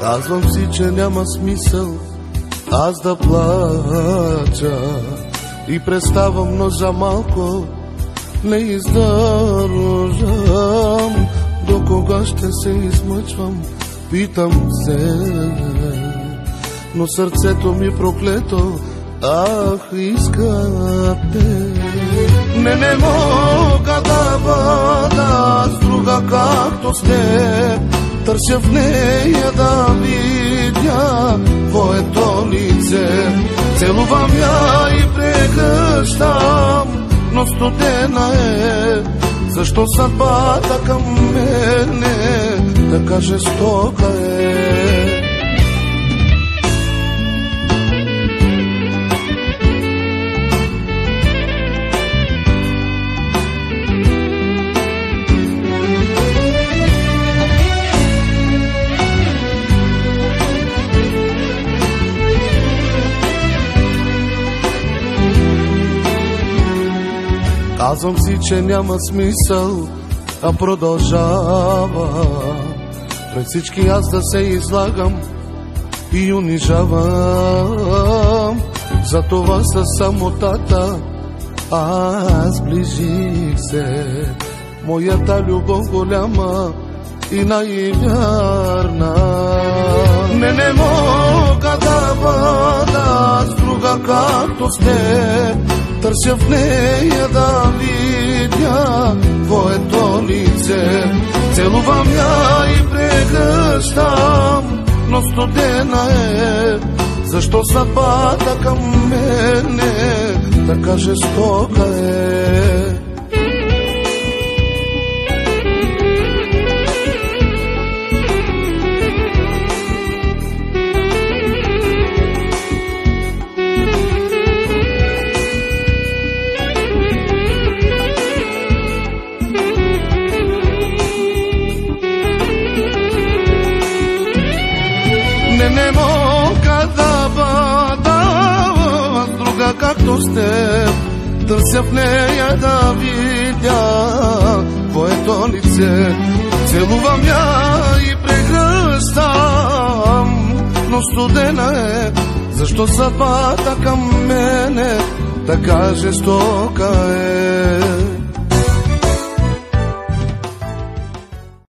Казвам си, че няма смисъл аз да плача и преставам, но за малко не издържам. До кога ще се измъчвам, питам се, но сърцето ми проклето, ах, искате. Не мога да бъда с друга както сте, търся в нея да видя твоето лице. Целувам я и прегръщам, но студена е. Защо съдбата към мене така жестока е? Казвам си, че няма смисъл, а продължава пред всички аз да се излагам и унижавам. Затова със самотата аз ближих се. Моята любов голяма и най-вярна. Не мога да бъда с друга както сте, търся в нея да видя твоето лице. Целувам я и прегръщам, но студена е. Защо съдбата към мене така жестока е? Не мога да бъда с друга както сте, търся в нея да видя твоето лице. Целувам я и прегръщам, но студена е. Защо съдбата към мене така жестока е?